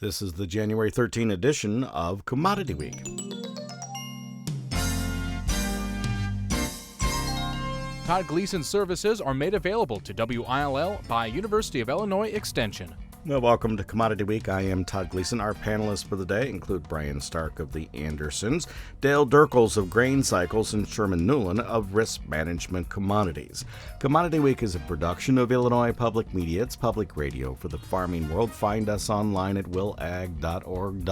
This is the January 13 edition of Commodity Week. Todd Gleason services are made available to WILL by University of Illinois Extension. Well, welcome to Commodity Week. I am Todd Gleason. Our panelists for the day include Brian Stark of the Andersons, Dale Durchholz of Grain Cycles, and Sherman Newlin of Risk Management Commodities. Commodity Week is a production of Illinois Public Media. It's public radio for the farming world. Find us online at willag.org,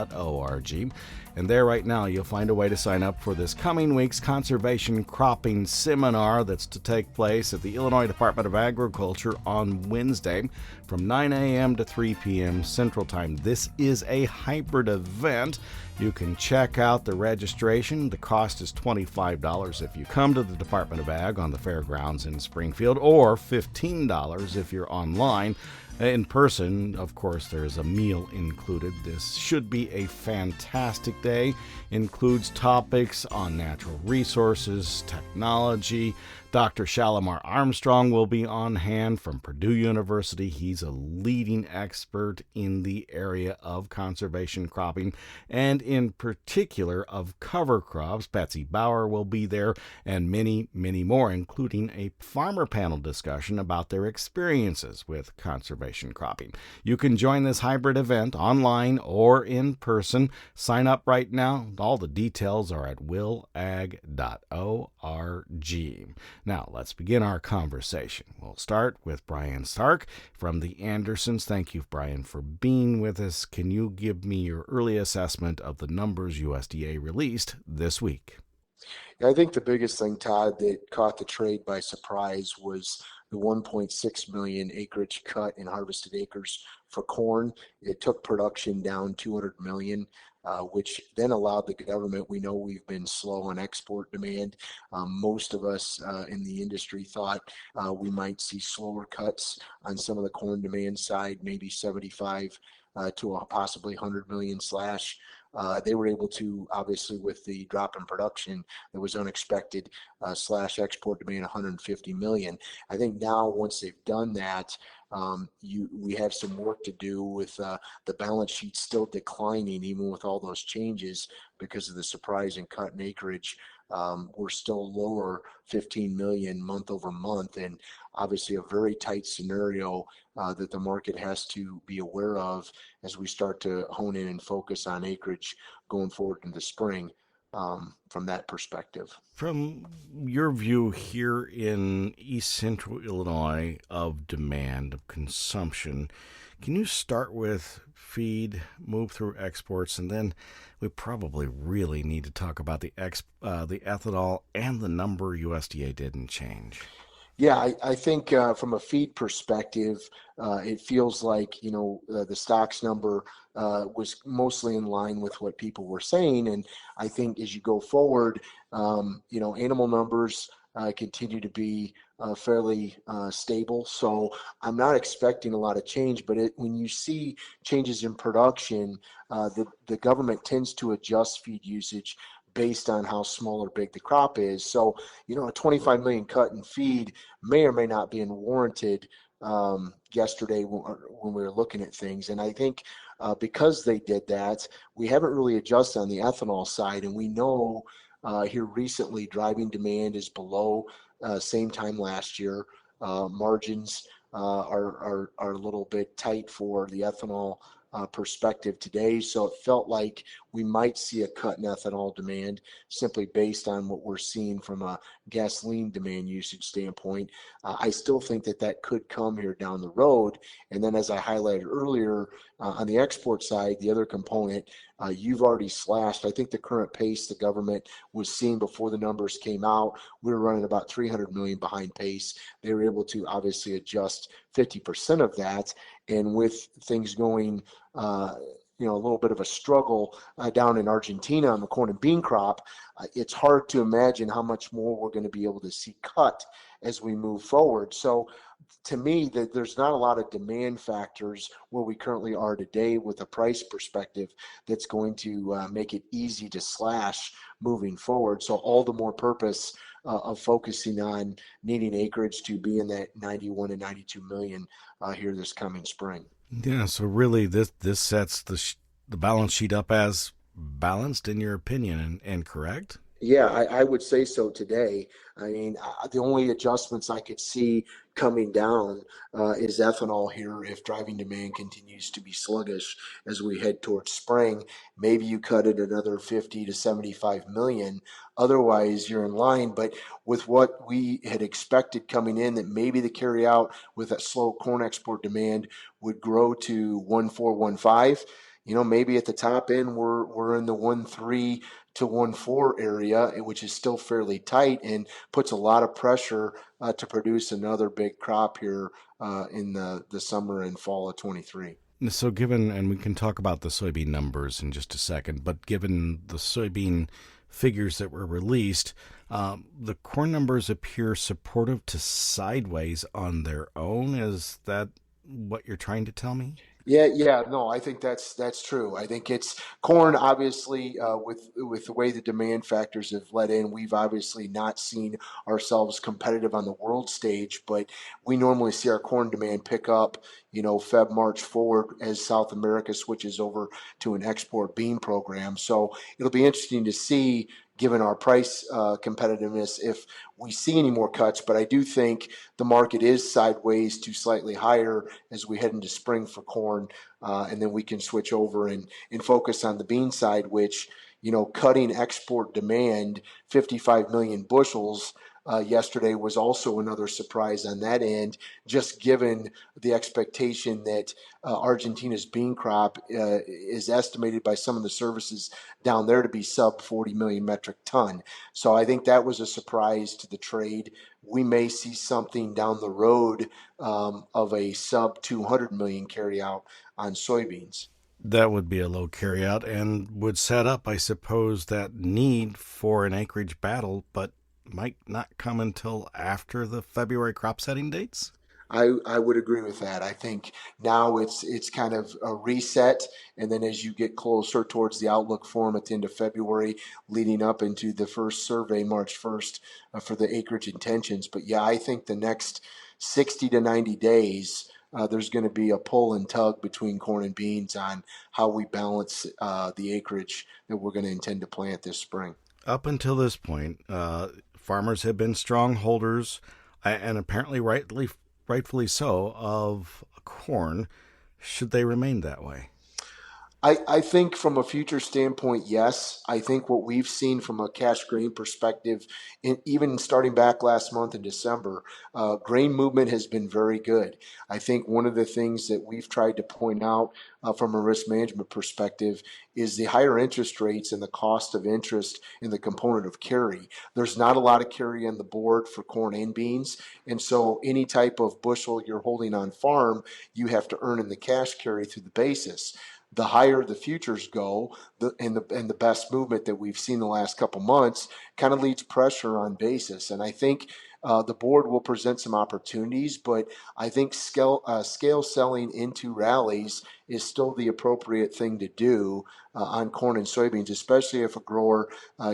willag.org. And there right now you'll find a way to sign up for this coming week's Conservation Cropping Seminar that's to take place at the Illinois Department of Agriculture on Wednesday from 9 a.m. to 3 p.m. Central Time. This is a hybrid event. You can check out the registration. The cost is $25 if you come to the Department of Ag on the fairgrounds in Springfield, or $15 if you're online. In person, of course, there's a meal included. This should be a fantastic day. Includes topics on natural resources, technology. Dr. Shalimar Armstrong will be on hand from Purdue University. He's a leading expert in the area of conservation cropping, and in particular of cover crops. Betsy Bauer will be there, and many, many more, including a farmer panel discussion about their experiences with conservation cropping. You can join this hybrid event online or in person. Sign up right now. All the details are at willag.org. Now, let's begin our conversation. We'll start with Brian Stark from the Andersons. Thank you, Brian, for being with us. Can you give me your early assessment of the numbers USDA released this week? I think the biggest thing, Todd, that caught the trade by surprise was the 1.6 million acreage cut in harvested acres for corn. It took production down 200 million. Which then allowed the government, we know we've been slow on export demand. Most of us in the industry thought we might see slower cuts on some of the corn demand side, maybe 75 to a possibly 100 million slash. They were able to, obviously, with the drop in production that was unexpected, slash export demand 150 million. I think now, once they've done that, we have some work to do with the balance sheet still declining, even with all those changes because of the surprising cut in acreage. We're still lower 15 million month over month, and obviously a very tight scenario that the market has to be aware of as we start to hone in and focus on acreage going forward in the spring. From that perspective. From your view here in East Central Illinois of demand, of consumption, can you start with feed, move through exports, and then we probably really need to talk about the ethanol and the number USDA didn't change? Yeah, I think from a feed perspective, it feels like, the stocks number was mostly in line with what people were saying. And I think as you go forward, animal numbers continue to be fairly stable. So I'm not expecting a lot of change, but when you see changes in production, the government tends to adjust feed usage based on how small or big the crop is. So, a 25 million cut in feed may or may not be warranted yesterday when we were looking at things. And I think because they did that, we haven't really adjusted on the ethanol side. And we know here recently driving demand is below same time last year. Margins are a little bit tight for the ethanol perspective today. So it felt like we might see a cut in ethanol demand simply based on what we're seeing from a gasoline demand usage standpoint. I still think that could come here down the road. And then, as I highlighted earlier, on the export side, the other component, you've already slashed. I think the current pace the government was seeing before the numbers came out, we were running about 300 million behind pace. They were able to obviously adjust 50% of that. And with things going, a little bit of a struggle down in Argentina on the corn and bean crop, it's hard to imagine how much more we're going to be able to see cut as we move forward. So to me, that there's not a lot of demand factors where we currently are today with a price perspective that's going to make it easy to slash moving forward. So all the more purpose of focusing on needing acreage to be in that 91 and 92 million here this coming spring. Yeah, so really this sets the balance sheet up as balanced in your opinion and correct? Yeah, I would say so today. I mean, the only adjustments I could see coming down is ethanol here if driving demand continues to be sluggish as we head towards spring. Maybe you cut it another 50 to 75 million. Otherwise, you're in line. But with what we had expected coming in, that maybe the carryout with that slow corn export demand would grow to 1.415. Maybe at the top end we're in the 1.3 to 1.4 area, which is still fairly tight and puts a lot of pressure to produce another big crop here in the summer and fall of 23. So given, and we can talk about the soybean numbers in just a second, but given the soybean figures that were released, the corn numbers appear supportive to sideways on their own. Is that what you're trying to tell me? Yeah, no, I think that's true. I think it's corn. Obviously, with the way the demand factors have led in, we've obviously not seen ourselves competitive on the world stage. But we normally see our corn demand pick up, Feb March forward as South America switches over to an export bean program. So it'll be interesting to see, given our price competitiveness, if we see any more cuts. But I do think the market is sideways to slightly higher as we head into spring for corn, and then we can switch over and focus on the bean side, which, cutting export demand 55 million bushels yesterday was also another surprise on that end, just given the expectation that Argentina's bean crop is estimated by some of the services down there to be sub 40 million metric ton. So I think that was a surprise to the trade. We may see something down the road of a sub 200 million carryout on soybeans. That would be a low carryout and would set up, I suppose, that need for an acreage battle, but might not come until after the February crop setting dates? I would agree with that. I think now it's kind of a reset, and then as you get closer towards the outlook forum at the end of February, leading up into the first survey March 1st for the acreage intentions. But yeah, I think the next 60 to 90 days. There's going to be a pull and tug between corn and beans on how we balance the acreage that we're going to intend to plant this spring. Up until this point, farmers have been strong holders, and apparently rightfully so, of corn. Should they remain that way? I think from a future standpoint, yes. I think what we've seen from a cash grain perspective, even starting back last month in December, grain movement has been very good. I think one of the things that we've tried to point out from a risk management perspective is the higher interest rates and the cost of interest in the component of carry. There's not a lot of carry on the board for corn and beans. And so any type of bushel you're holding on farm, you have to earn in the cash carry through the basis. The higher the futures go, and the best movement that we've seen the last couple months kind of leads pressure on basis. And I think the board will present some opportunities, but I think scale selling into rallies is still the appropriate thing to do on corn and soybeans, especially if a grower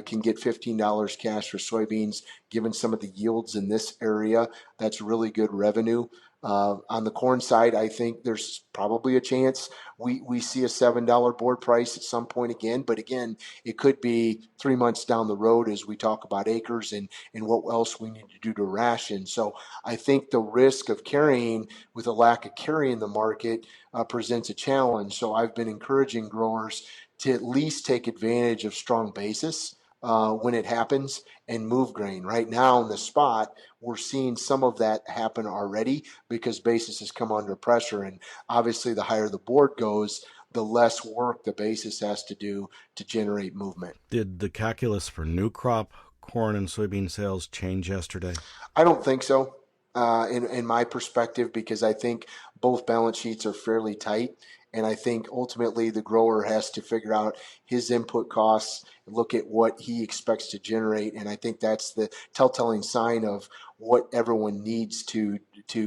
can get $15 cash for soybeans, given some of the yields in this area. That's really good revenue. On the corn side, I think there's probably a chance we see a $7 board price at some point again. But again, it could be 3 months down the road as we talk about acres and what else we need to do to ration. So I think the risk of carrying with a lack of carry in the market presents a challenge. So I've been encouraging growers to at least take advantage of strong basis when it happens and move grain. Right now in the spot, we're seeing some of that happen already because basis has come under pressure. And obviously, the higher the board goes, the less work the basis has to do to generate movement. Did the calculus for new crop corn and soybean sales change yesterday? I don't think so, in my perspective, because I think both balance sheets are fairly tight. And I think ultimately the grower has to figure out his input costs, look at what he expects to generate. And I think that's the telltale sign of what everyone needs to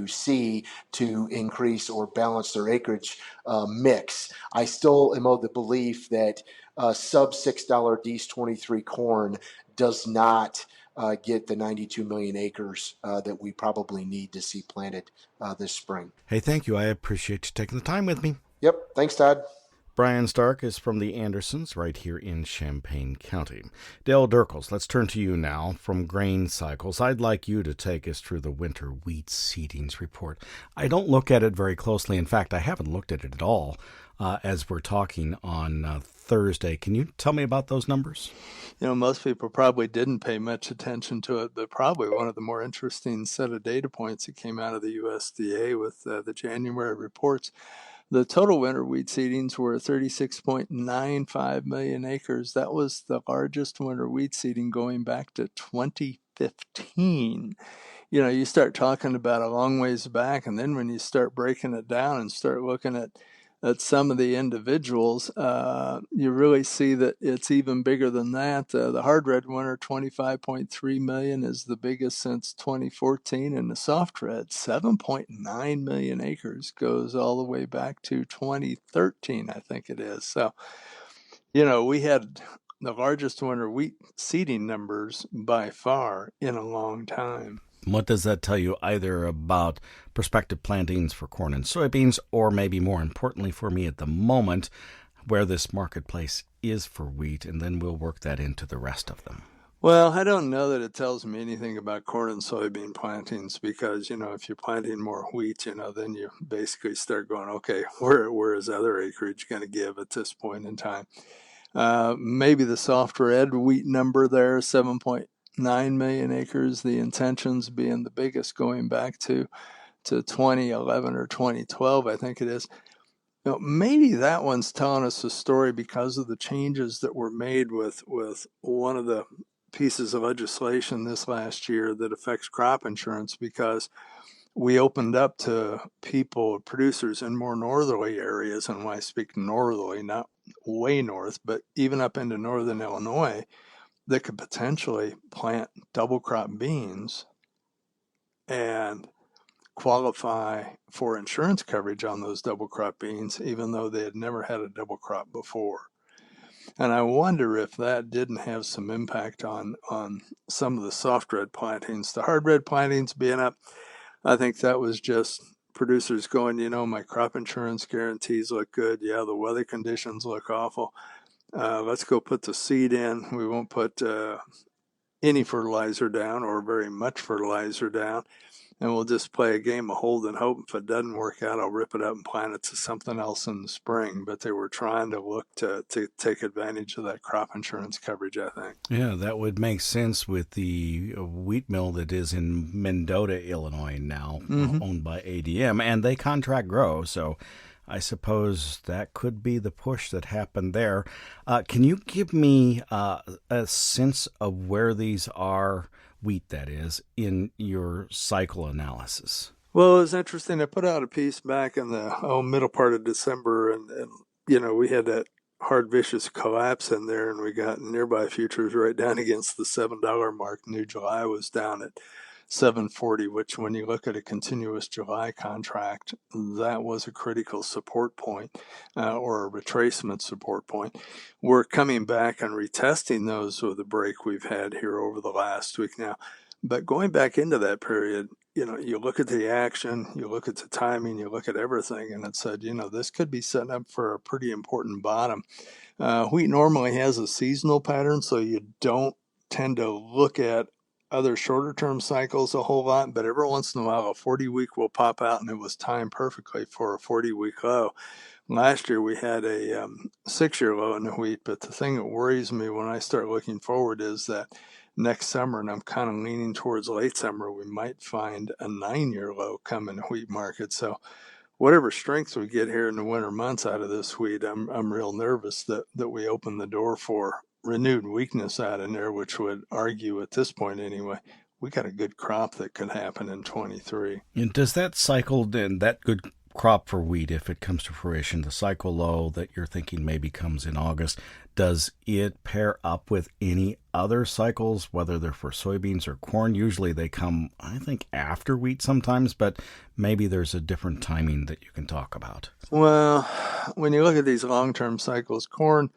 see to increase or balance their acreage mix. I still am of the belief that sub $6 D's 23 corn does not get the 92 million acres that we probably need to see planted this spring. Hey, thank you. I appreciate you taking the time with me. Yep. Thanks, Todd. Brian Stark is from the Andersons right here in Champaign County. Dale Durchholz, let's turn to you now from Grain Cycles. I'd like you to take us through the winter wheat seedings report. I don't look at it very closely. In fact, I haven't looked at it at all as we're talking on Thursday. Can you tell me about those numbers? Most people probably didn't pay much attention to it, but probably one of the more interesting set of data points that came out of the USDA with the January reports. The total winter wheat seedings were 36.95 million acres. That was the largest winter wheat seeding going back to 2015. You start talking about a long ways back, and then when you start breaking it down and start looking at some of the individuals, you really see that it's even bigger than that. The hard red winter, 25.3 million, is the biggest since 2014, and the soft red, 7.9 million acres, goes all the way back to 2013, I think it is. So, we had the largest winter wheat seeding numbers by far in a long time. What does that tell you either about prospective plantings for corn and soybeans, or maybe more importantly for me at the moment, where this marketplace is for wheat, and then we'll work that into the rest of them? Well, I don't know that it tells me anything about corn and soybean plantings because, if you're planting more wheat, then you basically start going, okay, where is other acreage going to give at this point in time? Maybe the soft red wheat number there, 7.9 million acres, the intentions being the biggest going back to 2011 or 2012, I think it is. Maybe that one's telling us a story because of the changes that were made with one of the pieces of legislation this last year that affects crop insurance, because we opened up to producers in more northerly areas, and when I speak northerly, not way north, but even up into northern Illinois, that could potentially plant double crop beans and qualify for insurance coverage on those double crop beans, even though they had never had a double crop before. And I wonder if that didn't have some impact on some of the soft red plantings. The hard red plantings being up, I think that was just producers going, my crop insurance guarantees look good. Yeah, the weather conditions look awful. Let's go put the seed in. We won't put any fertilizer down or very much fertilizer down. And we'll just play a game of hold and hope. If it doesn't work out, I'll rip it up and plant it to something else in the spring. But they were trying to look to take advantage of that crop insurance coverage, I think. Yeah, that would make sense with the wheat mill that is in Mendota, Illinois now, owned by ADM, and they contract grow. So I suppose that could be the push that happened there. Can you give me a sense of where these are, wheat that is, in your cycle analysis? Well, it was interesting. I put out a piece back in the middle part of December, and we had that hard, vicious collapse in there, and we got nearby futures right down against the $7 mark. New July was down at $7.40, which when you look at a continuous July contract, that was a critical support point or a retracement support point. We're coming back and retesting those with the break we've had here over the last week now. But going back into that period, you look at the action, you look at the timing, you look at everything, and it said, this could be setting up for a pretty important bottom. Wheat normally has a seasonal pattern, so you don't tend to look at other shorter term cycles a whole lot, but every once in a while a 40-week will pop out, and it was timed perfectly for a 40-week low. Last year we had a 6-year low in the wheat, but the thing that worries me when I start looking forward is that next summer, and I'm kind of leaning towards late summer, we might find a 9-year low come in the wheat market. So whatever strength we get here in the winter months out of this wheat, I'm real nervous that we open the door for renewed weakness out in there, which would argue at this point anyway, we got a good crop that could happen in 23. And does that cycle, then, that good crop for wheat, if it comes to fruition, the cycle low that you're thinking maybe comes in August, does it pair up with any other cycles, whether they're for soybeans or corn? Usually they come, I think, after wheat sometimes, but maybe there's a different timing that you can talk about. Well, when you look at these long-term cycles, corn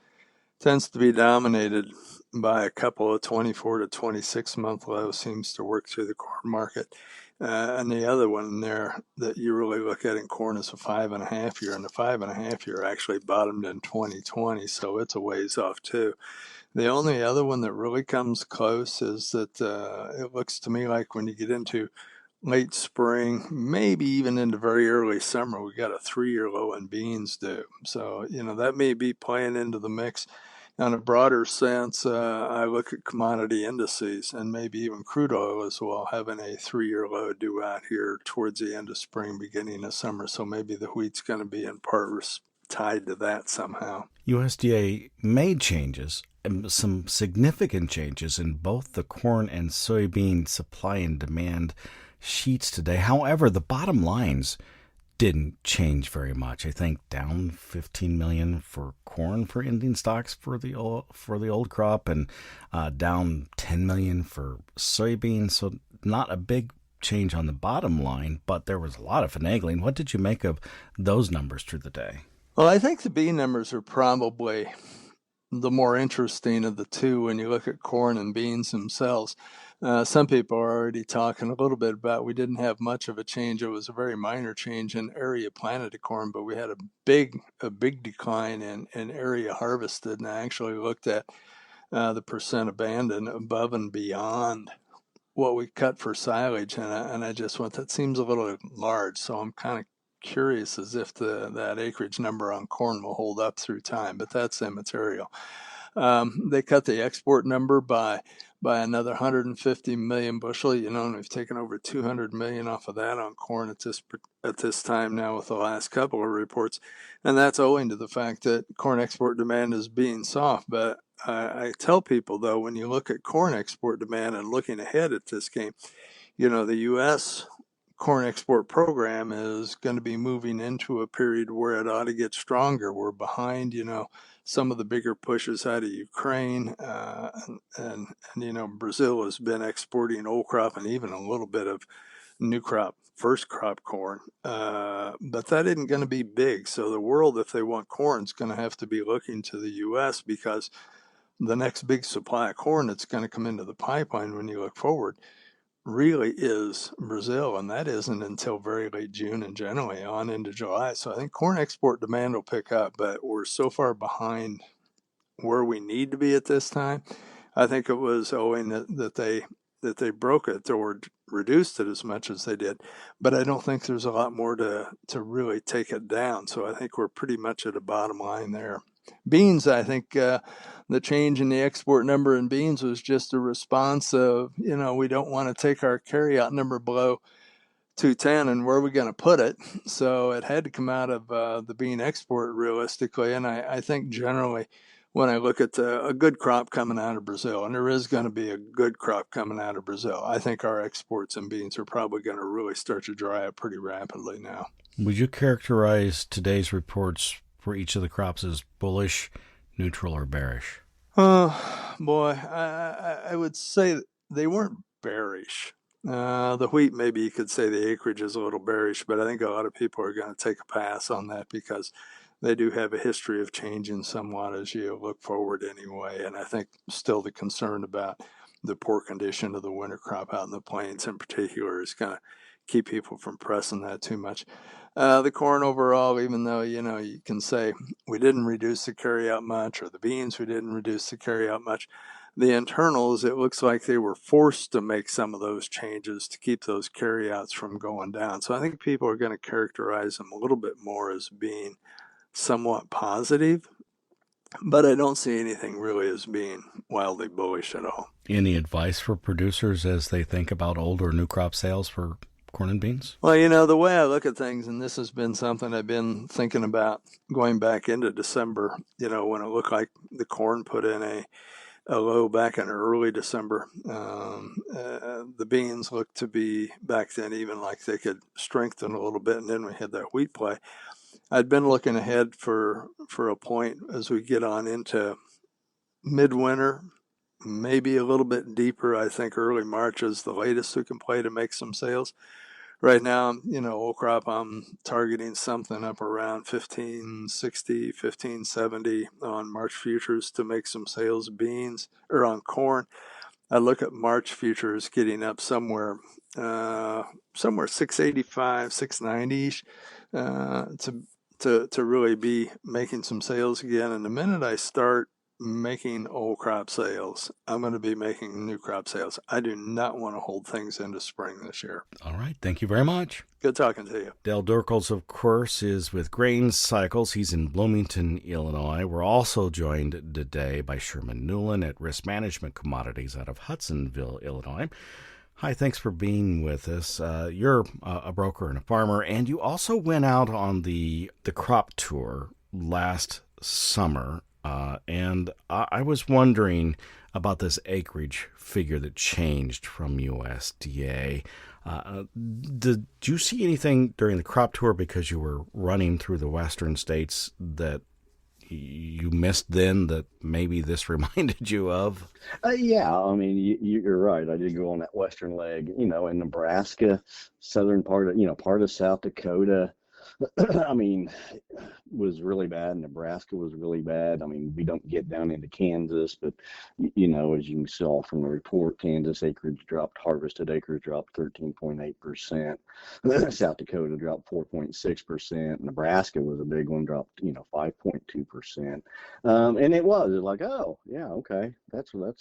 tends to be dominated by a couple of 24 to 26 month lows, seems to work through the corn market. And the other one there that you really look at in corn is a 5.5 year, and the 5.5 year actually bottomed in 2020, so it's a ways off too. The only other one that really comes close is that it looks to me like when you get into late spring, maybe even into very early summer, we got a 3 year low in beans due. So, that may be playing into the mix. On a broader sense, I look at commodity indices and maybe even crude oil as well, having a 3 year low due out here towards the end of spring, beginning of summer. So maybe the wheat's going to be in part tied to that somehow. USDA made changes, some significant changes in both the corn and soybean supply and demand sheets today. However, the bottom lines didn't change very much. I think down 15 million for corn for ending stocks for the old crop, and down 10 million for soybeans. So not a big change on the bottom line, but there was a lot of finagling. What did you make of those numbers through the day? Well, I think the B numbers are probably the more interesting of the two when you look at corn and beans themselves. Some people are already talking a little bit about we didn't have much of a change. It was a very minor change in area planted of corn, but we had a big decline in area harvested. And I actually looked at the percent abandoned above and beyond what we cut for silage, and I just went, that seems a little large. So I'm kind of curious as if that acreage number on corn will hold up through time, but that's immaterial. They cut the export number by another 150 million bushel, and we've taken over 200 million off of that on corn at this time now with the last couple of reports, and that's owing to the fact that corn export demand is being soft. But I tell people, though, when you look at corn export demand and looking ahead at this game, the U.S. corn export program is going to be moving into a period where it ought to get stronger. We're behind, some of the bigger pushes out of Ukraine, and Brazil has been exporting old crop and even a little bit of new crop, first crop corn, but that isn't going to be big. So the world, if they want corn, is going to have to be looking to the U.S. because the next big supply of corn that's going to come into the pipeline when you look forward really is Brazil, and that isn't until very late June and generally on into July. So I think corn export demand will pick up, but we're so far behind where we need to be at this time. I think it was owing that they broke it or reduced it as much as they did, but I don't think there's a lot more to really take it down. So I think we're pretty much at a bottom line there. Beans, I think the change in the export number in beans was just a response of, we don't want to take our carryout number below 210, and where are we going to put it? So it had to come out of the bean export realistically. And I think generally when I look at a good crop coming out of Brazil, and there is going to be a good crop coming out of Brazil, I think our exports in beans are probably going to really start to dry up pretty rapidly now. Would you characterize today's reports for each of the crops as bullish, neutral, or bearish? Boy, I would say they weren't bearish. The wheat, maybe you could say the acreage is a little bearish, but I think a lot of people are going to take a pass on that because they do have a history of changing somewhat as you look forward anyway. And I think still the concern about the poor condition of the winter crop out in the plains in particular is going to keep people from pressing that too much. The corn overall, even though, you can say we didn't reduce the carryout much, or the beans, we didn't reduce the carryout much, the internals, it looks like they were forced to make some of those changes to keep those carryouts from going down. So I think people are going to characterize them a little bit more as being somewhat positive, but I don't see anything really as being wildly bullish at all. Any advice for producers as they think about old or new crop sales for corn and beans? Well, the way I look at things, and this has been something I've been thinking about going back into December, when it looked like the corn put in a low back in early December. The beans looked to be back then even like they could strengthen a little bit, and then we had that wheat play. I'd been looking ahead for a point as we get on into midwinter, maybe a little bit deeper. I think early March is the latest we can play to make some sales. right now, old crop, I'm targeting something up around 1560, 1570 on March futures to make some sales of beans or on corn. I look at March futures getting up somewhere 685, 690ish, to really be making some sales again. And the minute I start making old crop sales, I'm going to be making new crop sales. I do not want to hold things into spring this year. All right. Thank you very much. Good talking to you. Dale Durchholz, of course, is with Grain Cycles. He's in Bloomington, Illinois. We're also joined today by Sherman Newlin at Risk Management Commodities out of Hudsonville, Illinois. Hi, thanks for being with us. You're a broker and a farmer, and you also went out on the crop tour last summer. And I was wondering about this acreage figure that changed from USDA. Did you see anything during the crop tour because you were running through the western states that you missed then that maybe this reminded you of? Yeah, I mean, you're right. I did go on that western leg, in Nebraska, southern part of South Dakota. I mean, was really bad. Nebraska was really bad. I mean, we don't get down into Kansas, but, as you saw from the report, Kansas acreage dropped, harvested acres dropped 13.8%. South Dakota dropped 4.6%. Nebraska was a big one, dropped, 5.2%. And it was like, oh, yeah, okay, that's where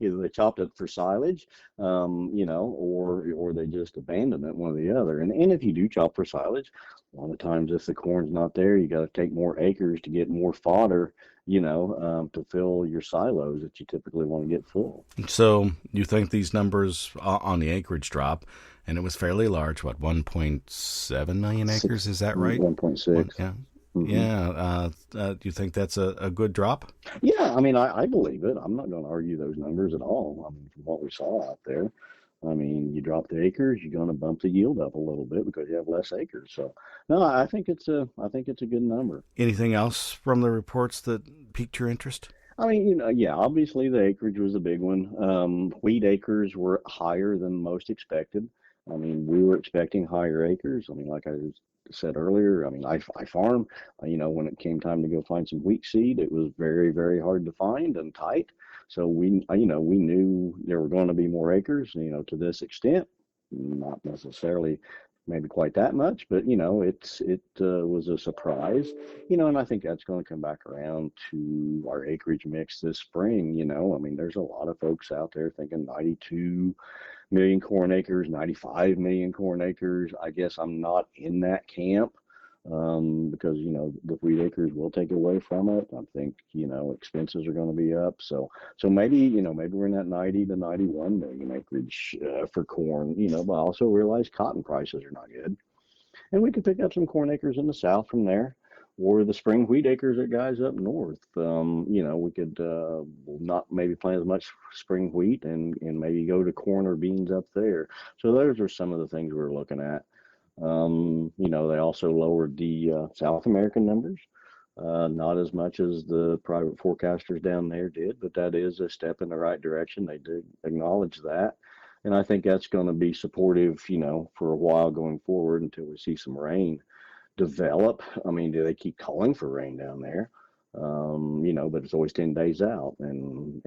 either they chopped it for silage, or they just abandoned it, one or the other. And if you do chop for silage, a lot of times if the corn's not there, you got to take more acres to get more fodder, to fill your silos that you typically want to get full. So you think these numbers on the acreage drop, and it was fairly large, 1.7 million acres, is that right? 1.6. Yeah. Mm-hmm. Yeah. Do you think that's a good drop? Yeah, I mean, I believe it. I'm not going to argue those numbers at all. I mean, from what we saw out there, I mean, you drop the acres, you're going to bump the yield up a little bit because you have less acres. So, no, I think it's a good number. Anything else from the reports that piqued your interest? I mean, yeah, obviously the acreage was a big one. Wheat acres were higher than most expected. I mean, we were expecting higher acres. I mean, like I said earlier, I mean, I farm. When it came time to go find some wheat seed, it was very, very hard to find and tight. So we knew there were going to be more acres, to this extent, not necessarily maybe quite that much, but it was a surprise, and I think that's going to come back around to our acreage mix this spring. I mean, there's a lot of folks out there thinking 92 million corn acres, 95 million corn acres. I guess I'm not in that camp, because the wheat acres will take away from it. I think expenses are going to be up, so maybe we're in that 90 to 91 million acreage for corn. But I also realize cotton prices are not good, and we could pick up some corn acres in the south from there, or the spring wheat acres at guys up north. We could not maybe plant as much spring wheat and maybe go to corn or beans up there. So those are some of the things we're looking at. They also lowered the South American numbers, not as much as the private forecasters down there did, but that is a step in the right direction. They did acknowledge that. And I think that's going to be supportive, for a while going forward until we see some rain develop. I mean, do they keep calling for rain down there? But it's always 10 days out. And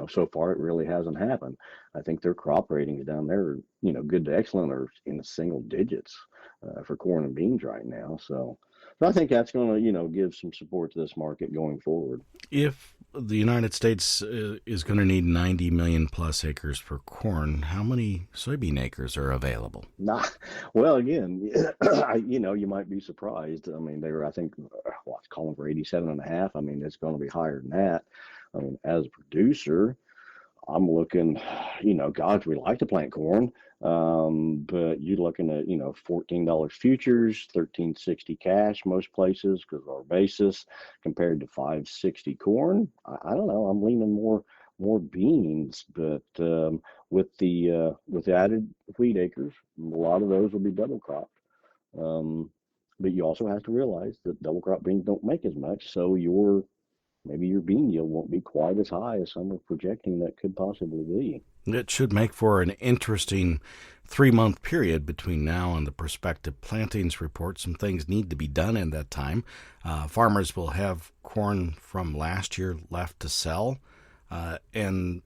so far it really hasn't happened. I think their crop ratings down there, good to excellent, are in the single digits for corn and beans right now. So I think that's going to, give some support to this market going forward. If the United States is going to need 90 million plus acres for corn, how many soybean acres are available? Well, again, you might be surprised. I mean, they were, I think, it's calling for 87 and a half. I mean, it's going to be higher than that. I mean, as a producer, I'm looking, gosh, we like to plant corn, but you're looking at, $14 futures, $13.60 cash most places because of our basis, compared to $5.60 corn. I don't know. I'm leaning more beans, but with the added wheat acres, a lot of those will be double cropped. But you also have to realize that double crop beans don't make as much, so maybe your bean yield won't be quite as high as some are projecting that could possibly be. It should make for an interesting 3-month period between now and the prospective plantings report. Some things need to be done in that time. Farmers will have corn from last year left to sell. And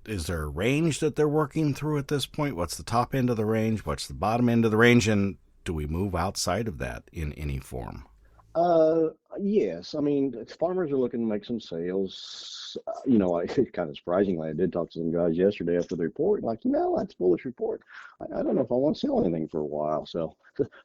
is there a range that they're working through at this point? What's the top end of the range? What's the bottom end of the range? And do we move outside of that in any form? Yes. I mean, farmers are looking to make some sales. Kind of surprisingly, I did talk to some guys yesterday after the report, like, that's a bullish report. I don't know if I want to sell anything for a while. So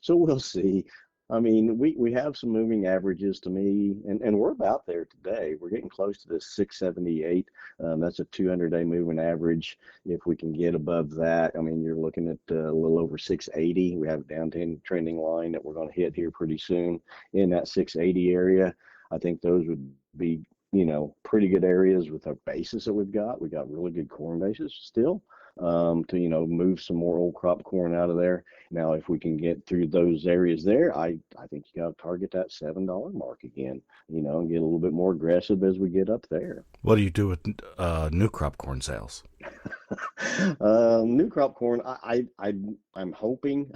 we'll see. I mean, we have some moving averages to me, and we're about there today. We're getting close to this 678. That's a 200-day moving average. If we can get above that, I mean, you're looking at a little over 680. We have a downtrend trending line that we're going to hit here pretty soon in that 680 area. I think those would be, pretty good areas with our basis that we've got. We got really good corn basis still. To move some more old crop corn out of there. Now, if we can get through those areas there, I think you got to target that $7 mark again, and get a little bit more aggressive as we get up there. What do you do with new crop corn sales? New crop corn, I'm hoping,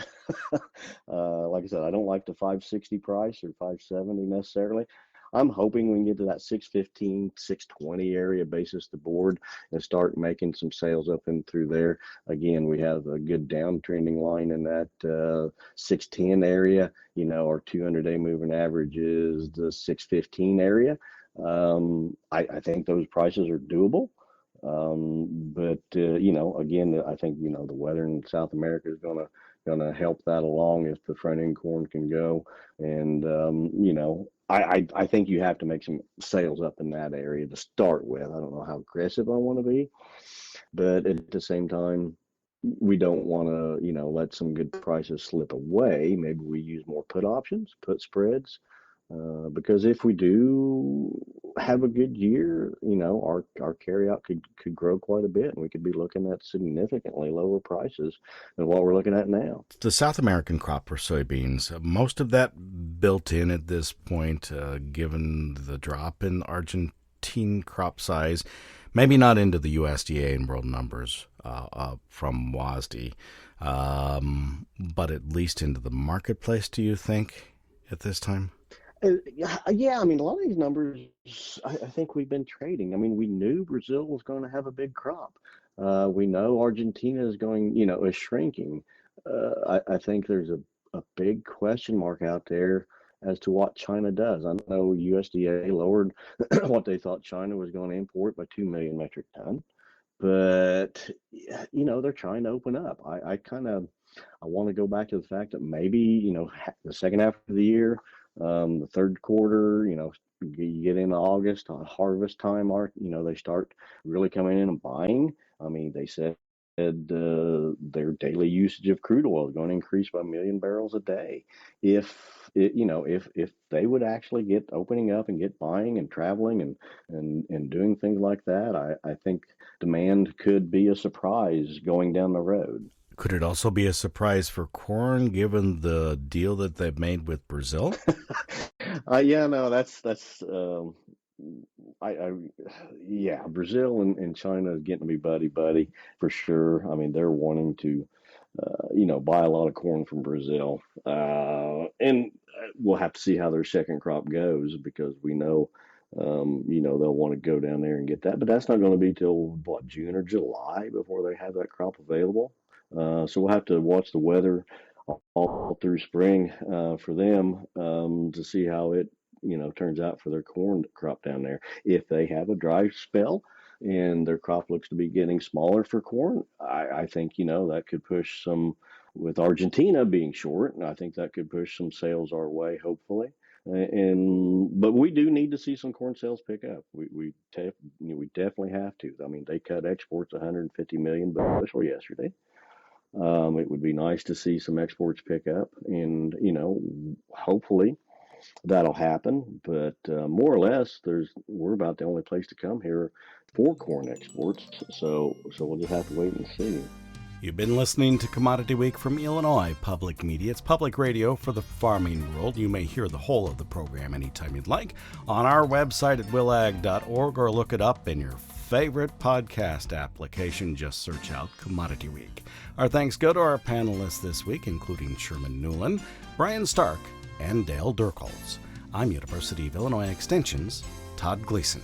like I said, I don't like the 560 price or 570 necessarily. I'm hoping we can get to that 615, 620 area basis the board and start making some sales up and through there. Again, we have a good downtrending line in that 610 area. Our 200-day moving average is the 615 area. I think those prices are doable. But again, I think, the weather in South America is gonna help that along if the front end corn can go. And, I think you have to make some sales up in that area to start with. I don't know how aggressive I want to be, but at the same time, we don't want to, let some good prices slip away. Maybe we use more put options, put spreads, because if we do have a good year, our carryout could grow quite a bit, and we could be looking at significantly lower prices than what we're looking at now. The South American crop for soybeans, most of that built in at this point, given the drop in Argentine crop size, maybe not into the USDA and world numbers from WASDE, but at least into the marketplace, do you think, at this time? Yeah, I mean, a lot of these numbers, I think we've been trading. I mean, we knew Brazil was going to have a big crop. We know Argentina is going, is shrinking. I think there's a big question mark out there as to what China does. I know USDA lowered what they thought China was going to import by 2 million metric ton, but, they're trying to open up. I want to go back to the fact that maybe, the second half of the year, the third quarter, you get into August on harvest time, they start really coming in and buying. I mean, they said their daily usage of crude oil is going to increase by 1 million barrels a day. If they would actually get opening up and get buying and traveling and doing things like that, I think demand could be a surprise going down the road. Could it also be a surprise for corn, given the deal that they've made with Brazil? Yeah, no, that's Brazil and China is getting to be buddy for sure. I mean, they're wanting to, buy a lot of corn from Brazil, and we'll have to see how their second crop goes, because we know, they'll want to go down there and get that, but that's not going to be till June or July before they have that crop available. So we'll have to watch the weather all through spring for them to see how it turns out for their corn crop down there. If they have a dry spell and their crop looks to be getting smaller for corn, I think that could push some, with Argentina being short, and I think that could push some sales our way, hopefully. But we do need to see some corn sales pick up. We definitely have to. I mean, they cut exports 150 million bushel yesterday. It would be nice to see some exports pick up, and hopefully that'll happen. But more or less, we're about the only place to come here for corn exports. So we'll just have to wait and see. You've been listening to Commodity Week from Illinois Public Media. It's public radio for the farming world. You may hear the whole of the program anytime you'd like on our website at willag.org, or look it up in your favorite podcast application. Just search out Commodity Week. Our thanks go to our panelists this week, including Sherman Newlin, Brian Stark, and Dale Durchholz. I'm University of Illinois Extension's Todd Gleason.